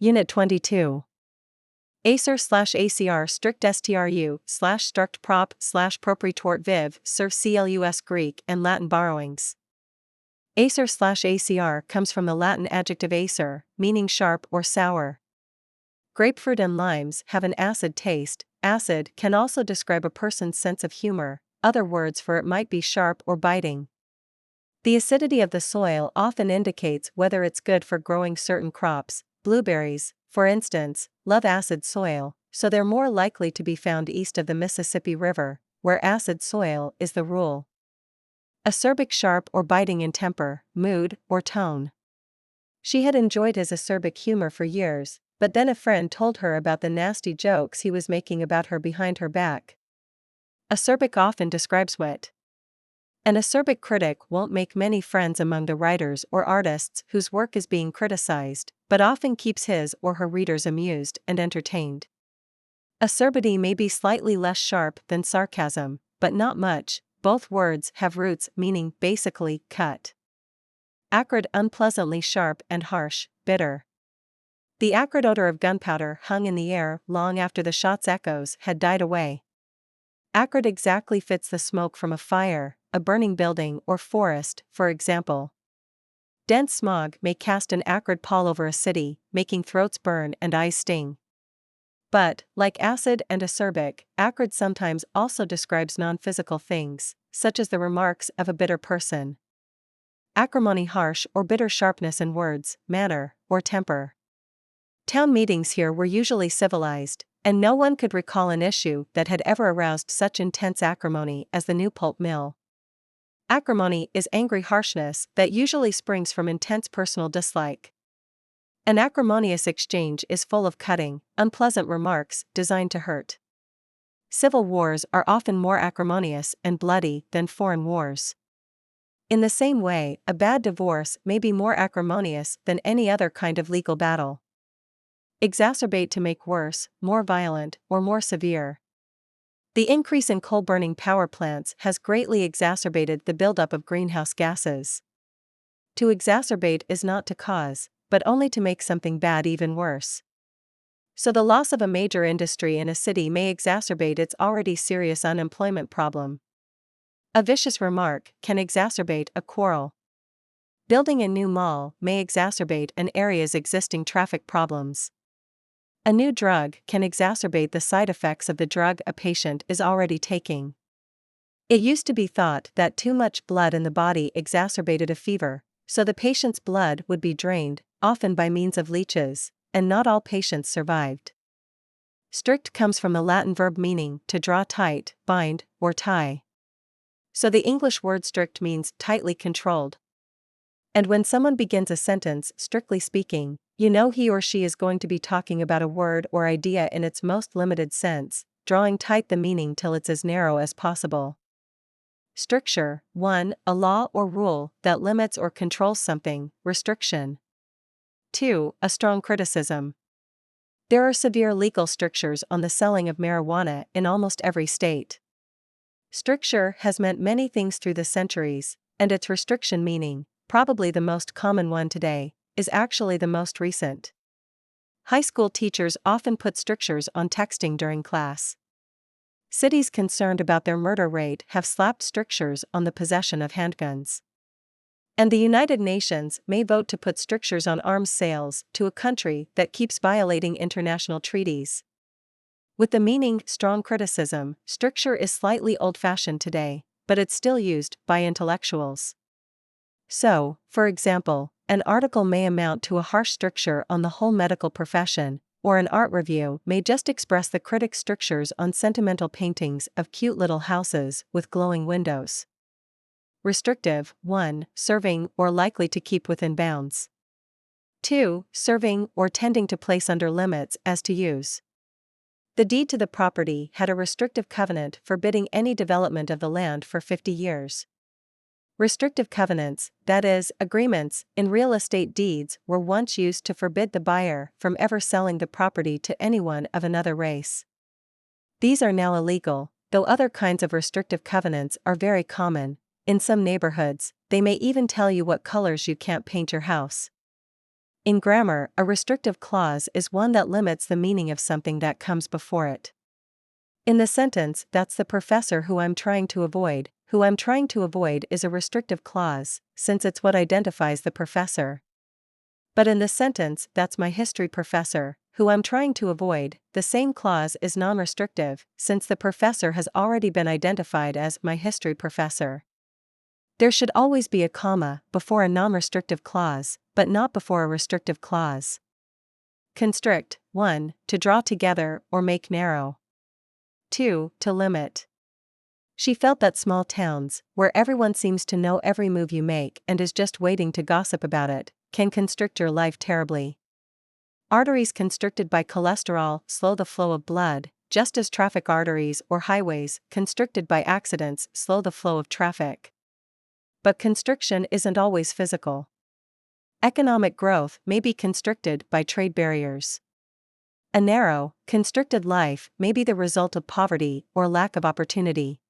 Unit 22. ACR/ACR strict STRU/struct prop/proprietort viv serve CLUS Greek and Latin borrowings. ACR/ACR comes from the Latin adjective acer, meaning sharp or sour. Grapefruit and limes have an acid taste. Acid can also describe a person's sense of humor. Other words for it might be sharp or biting. The acidity of the soil often indicates whether it's good for growing certain crops. Blueberries, for instance, love acid soil, so they're more likely to be found east of the Mississippi River, where acid soil is the rule. Acerbic, sharp or biting in temper, mood, or tone. She had enjoyed his acerbic humor for years, but then a friend told her about the nasty jokes he was making about her behind her back. Acerbic often describes wit. An acerbic critic won't make many friends among the writers or artists whose work is being criticized, but often keeps his or her readers amused and entertained. Acerbity may be slightly less sharp than sarcasm, but not much. Both words have roots meaning basically cut. Acrid, unpleasantly sharp and harsh, bitter. The acrid odor of gunpowder hung in the air long after the shot's echoes had died away. Acrid exactly fits the smoke from a fire, a burning building or forest, for example. Dense smog may cast an acrid pall over a city, making throats burn and eyes sting. But, like acid and acerbic, acrid sometimes also describes non-physical things, such as the remarks of a bitter person. Acrimony, harsh or bitter sharpness in words, manner, or temper. Town meetings here were usually civilized, and no one could recall an issue that had ever aroused such intense acrimony as the new pulp mill. Acrimony is angry harshness that usually springs from intense personal dislike. An acrimonious exchange is full of cutting, unpleasant remarks designed to hurt. Civil wars are often more acrimonious and bloody than foreign wars. In the same way, a bad divorce may be more acrimonious than any other kind of legal battle. Exacerbate, to make worse, more violent, or more severe. The increase in coal-burning power plants has greatly exacerbated the buildup of greenhouse gases. To exacerbate is not to cause, but only to make something bad even worse. So the loss of a major industry in a city may exacerbate its already serious unemployment problem. A vicious remark can exacerbate a quarrel. Building a new mall may exacerbate an area's existing traffic problems. A new drug can exacerbate the side effects of the drug a patient is already taking. It used to be thought that too much blood in the body exacerbated a fever, so the patient's blood would be drained, often by means of leeches, and not all patients survived. Strict comes from the Latin verb meaning to draw tight, bind, or tie. So the English word strict means tightly controlled. And when someone begins a sentence, strictly speaking, you know he or she is going to be talking about a word or idea in its most limited sense, drawing tight the meaning till it's as narrow as possible. Stricture, 1. A law or rule that limits or controls something, restriction. 2. A strong criticism. There are severe legal strictures on the selling of marijuana in almost every state. Stricture has meant many things through the centuries, and its restriction meaning, probably the most common one today, is actually the most recent. High school teachers often put strictures on texting during class. Cities concerned about their murder rate have slapped strictures on the possession of handguns. And the United Nations may vote to put strictures on arms sales to a country that keeps violating international treaties. With the meaning strong criticism, stricture is slightly old-fashioned today, but it's still used by intellectuals. So, for example, an article may amount to a harsh stricture on the whole medical profession, or an art review may just express the critic's strictures on sentimental paintings of cute little houses with glowing windows. Restrictive, 1. Serving or likely to keep within bounds. 2. Serving or tending to place under limits as to use. The deed to the property had a restrictive covenant forbidding any development of the land for 50 years. Restrictive covenants, that is, agreements, in real estate deeds were once used to forbid the buyer from ever selling the property to anyone of another race. These are now illegal, though other kinds of restrictive covenants are very common. In some neighborhoods, they may even tell you what colors you can't paint your house. In grammar, a restrictive clause is one that limits the meaning of something that comes before it. In the sentence, "That's the professor who I'm trying to avoid," who I'm trying to avoid is a restrictive clause, since it's what identifies the professor. But in the sentence, "That's my history professor, who I'm trying to avoid," the same clause is non-restrictive, since the professor has already been identified as my history professor. There should always be a comma before a non-restrictive clause, but not before a restrictive clause. Constrict: 1. To draw together or make narrow. 2. To limit. She felt that small towns, where everyone seems to know every move you make and is just waiting to gossip about it, can constrict your life terribly. Arteries constricted by cholesterol slow the flow of blood, just as traffic arteries or highways constricted by accidents slow the flow of traffic. But constriction isn't always physical. Economic growth may be constricted by trade barriers. A narrow, constricted life may be the result of poverty or lack of opportunity.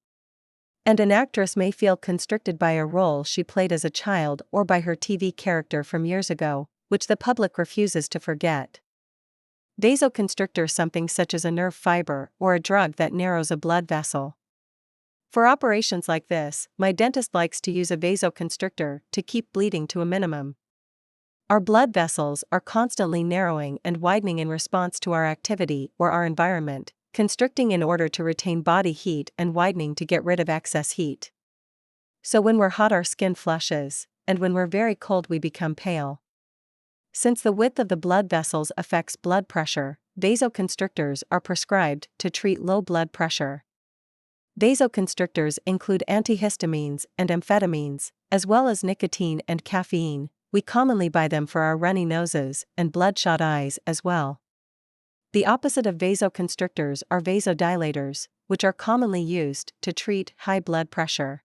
And an actress may feel constricted by a role she played as a child or by her TV character from years ago, which the public refuses to forget. Vasoconstrictor: something such as a nerve fiber or a drug that narrows a blood vessel. For operations like this, my dentist likes to use a vasoconstrictor to keep bleeding to a minimum. Our blood vessels are constantly narrowing and widening in response to our activity or our environment, constricting in order to retain body heat and widening to get rid of excess heat. So when we're hot, our skin flushes, and when we're very cold, we become pale. Since the width of the blood vessels affects blood pressure, vasoconstrictors are prescribed to treat low blood pressure. Vasoconstrictors include antihistamines and amphetamines, as well as nicotine and caffeine. We commonly buy them for our runny noses and bloodshot eyes as well. The opposite of vasoconstrictors are vasodilators, which are commonly used to treat high blood pressure.